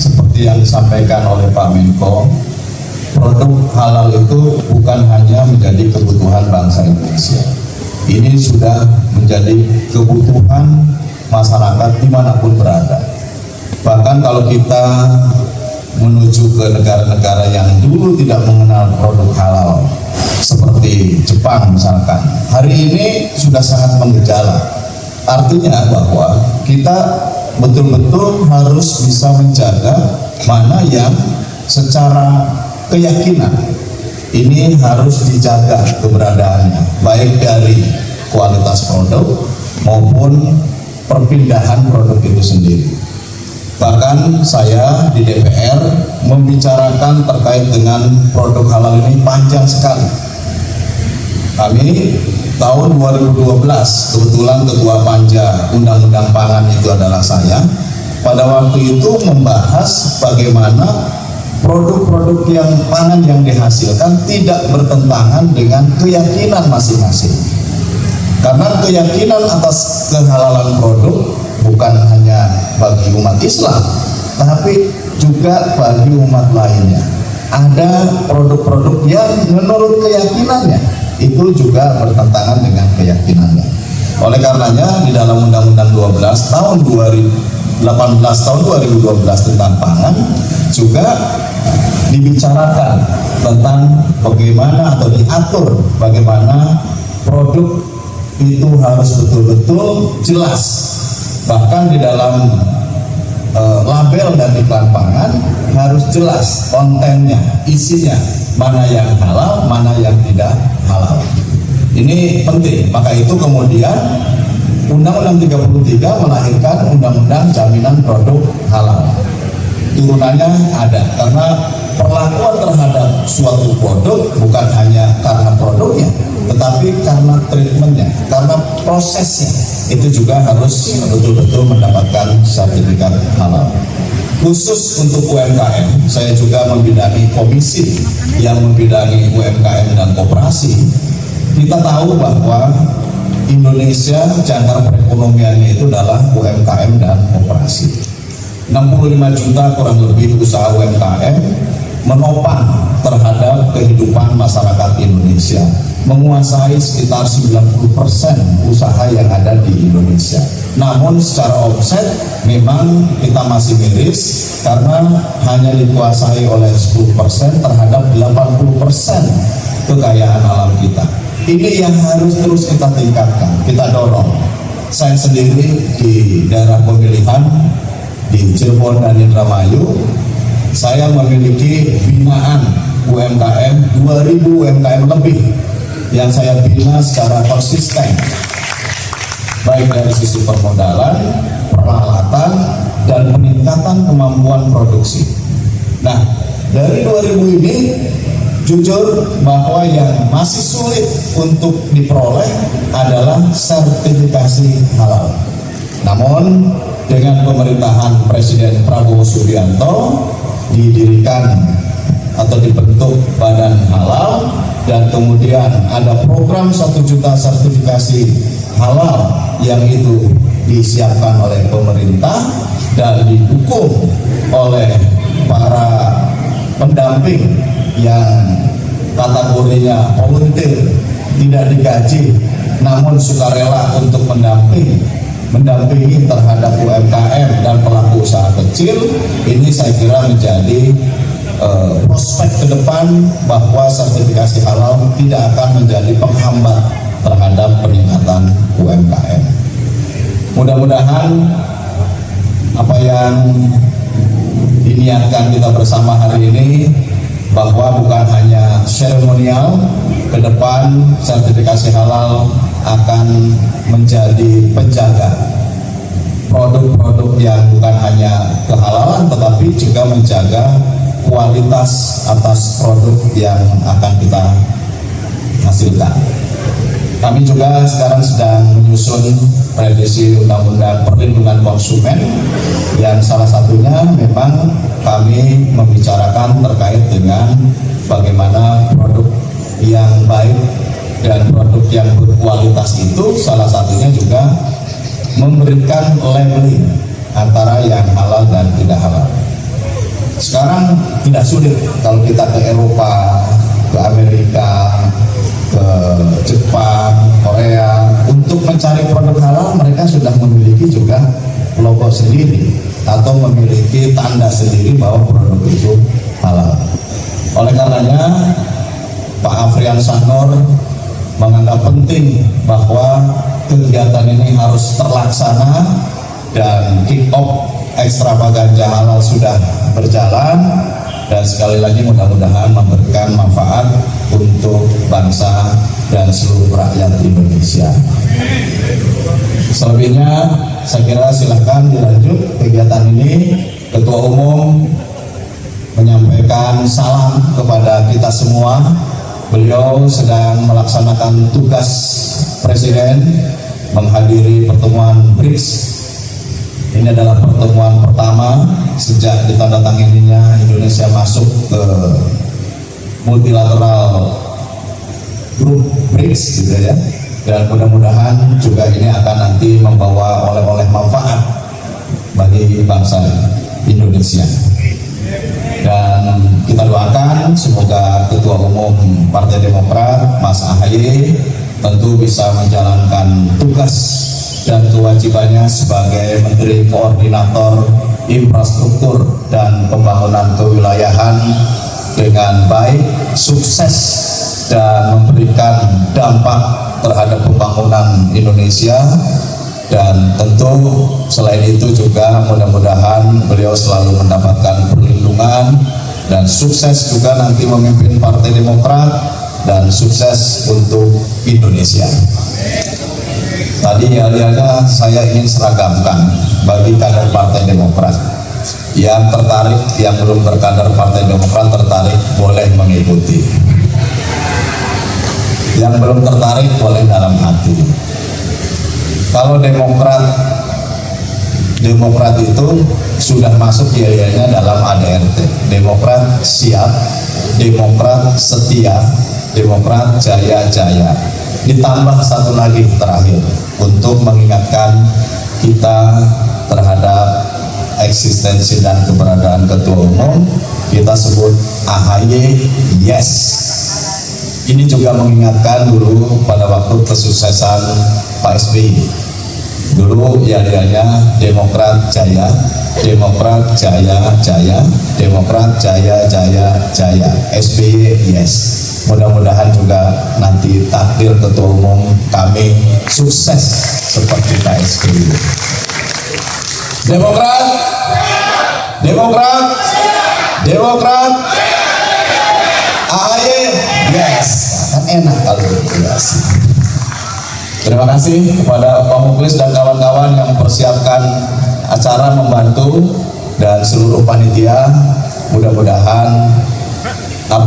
seperti yang disampaikan oleh Pak Menko, produk halal itu bukan hanya menjadi kebutuhan bangsa Indonesia. Ini sudah menjadi kebutuhan masyarakat dimanapun berada. Bahkan kalau kita menuju ke negara-negara yang dulu tidak mengenal produk halal, seperti Jepang misalkan, hari ini sudah sangat menggejala. Artinya bahwa kita betul-betul harus bisa menjaga mana yang secara keyakinan ini harus dijaga keberadaannya, baik dari kualitas produk maupun perpindahan produk itu sendiri. Bahkan saya di DPR membicarakan terkait dengan produk halal ini panjang sekali. Kami tahun 2012 kebetulan ketua panja undang-undang pangan itu adalah saya. Pada waktu itu membahas bagaimana produk-produk yang pangan yang dihasilkan tidak bertentangan dengan keyakinan masing-masing. Karena keyakinan atas kehalalan produk bukan hanya bagi umat Islam, tapi juga bagi umat lainnya. Ada produk-produk yang menurut keyakinannya itu juga bertentangan dengan keyakinannya. Oleh karenanya di dalam Undang-Undang 12 tahun 2018 tahun 2012 tentang pangan juga dibicarakan tentang bagaimana atau diatur bagaimana produk itu harus betul-betul jelas. Bahkan di dalam label dan iklan pangan harus jelas kontennya, isinya, mana yang halal, mana yang tidak halal. Ini penting. Maka itu kemudian Undang-Undang 33 melahirkan Undang-Undang Jaminan Produk Halal. Turunannya ada karena perlakuan terhadap suatu produk bukan hanya karena produknya, tetapi karena treatmentnya, karena prosesnya, itu juga harus betul-betul mendapatkan sertifikat halal. Khusus untuk UMKM, saya juga membidangi komisi yang membidangi UMKM dan koperasi. Kita tahu bahwa Indonesia jangkar perekonomiannya itu adalah UMKM dan koperasi. 65 juta kurang lebih usaha UMKM menopang terhadap kehidupan masyarakat Indonesia, menguasai sekitar 90% usaha yang ada di Indonesia. Namun secara omset memang kita masih miris karena hanya dikuasai oleh 10% terhadap 80% kekayaan alam kita. Ini yang harus terus kita tingkatkan, kita dorong. Saya sendiri di daerah pemilihan di Cirebon dan Indramayu, saya memiliki binaan UMKM 2000 UMKM lebih yang saya bina secara konsisten, baik dari sisi permodalan, peralatan, dan peningkatan kemampuan produksi. Nah, dari 2000 ini jujur bahwa yang masih sulit untuk diperoleh adalah sertifikasi halal. Namun dengan pemerintahan Presiden Prabowo Subianto didirikan atau dibentuk Badan Halal, dan kemudian ada program 1 juta sertifikasi halal yang itu disiapkan oleh pemerintah dan didukung oleh para pendamping yang kategorinya volunteer, tidak digaji namun sukarela untuk mendampingi terhadap UMKM dan pelaku usaha kecil. Ini saya kira menjadi prospek ke depan bahwa sertifikasi halal tidak akan menjadi penghambat terhadap peningkatan UMKM. Mudah-mudahan apa yang diniatkan kita bersama hari ini, bahwa bukan hanya seremonial, ke depan sertifikasi halal akan menjadi penjaga produk-produk yang bukan hanya kehalalan tetapi juga menjaga kualitas atas produk yang akan kita hasilkan. Kami juga sekarang sedang menyusun revisi Undang-Undang Perlindungan Konsumen yang salah satunya memang kami membicarakan terkait dengan bagaimana produk yang baik dan produk yang berkualitas itu salah satunya juga memberikan labeling antara yang halal dan tidak halal. Sekarang tidak sulit kalau kita ke Eropa, ke Amerika, ke Jepang, Korea, untuk mencari produk halal mereka sudah memiliki juga logo sendiri atau memiliki tanda sendiri bahwa produk itu halal. Oleh karenanya Pak Afrian Sanor menganggap penting bahwa kegiatan ini harus terlaksana dan kick off ekstravaganza halal sudah berjalan, dan sekali lagi mudah-mudahan memberikan manfaat untuk bangsa dan seluruh rakyat Indonesia. Selebihnya saya kira silahkan dilanjut kegiatan ini. Ketua Umum menyampaikan salam kepada kita semua. Beliau sedang melaksanakan tugas Presiden menghadiri pertemuan BRICS. Ini adalah pertemuan pertama sejak ditandatanganinya Indonesia masuk ke multilateral grup BRICS gitu ya. Dan mudah-mudahan juga ini akan nanti membawa oleh-oleh manfaat bagi bangsa Indonesia. Dan kita doakan semoga Ketua Umum Partai Demokrat Mas AHY tentu bisa menjalankan tugas dan kewajibannya sebagai Menteri Koordinator Infrastruktur dan Pembangunan Kewilayahan dengan baik, sukses, dan memberikan dampak terhadap pembangunan Indonesia. Dan tentu selain itu juga mudah-mudahan beliau selalu mendapatkan perlindungan dan sukses juga nanti memimpin Partai Demokrat dan sukses untuk Indonesia. Tadi alih-alih saya ingin seragamkan bagi kader Partai Demokrat. Yang tertarik, yang belum berkader Partai Demokrat tertarik boleh mengikuti. Yang belum tertarik boleh dalam hati. Kalau Demokrat itu sudah masuk biayanya dalam ADRT. Demokrat siap, Demokrat setia, Demokrat jaya-jaya. Ditambah satu lagi terakhir untuk mengingatkan kita terhadap eksistensi dan keberadaan Ketua Umum, kita sebut AHY yes. Ini juga mengingatkan dulu pada waktu kesuksesan Pak SBY. Dulu ya-yanya Demokrat jaya, Demokrat jaya-jaya, Demokrat jaya-jaya-jaya, SBY yes. Mudah-mudahan juga nanti takdir Ketua Umum kami sukses seperti Pak SBY. Demokrat, Demokrat, Demokrat, AHY yes. Kan enak kalau berkreasi. Terima kasih kepada Pak Muklis dan kawan-kawan yang mempersiapkan acara, membantu, dan seluruh panitia. Mudah-mudahan apa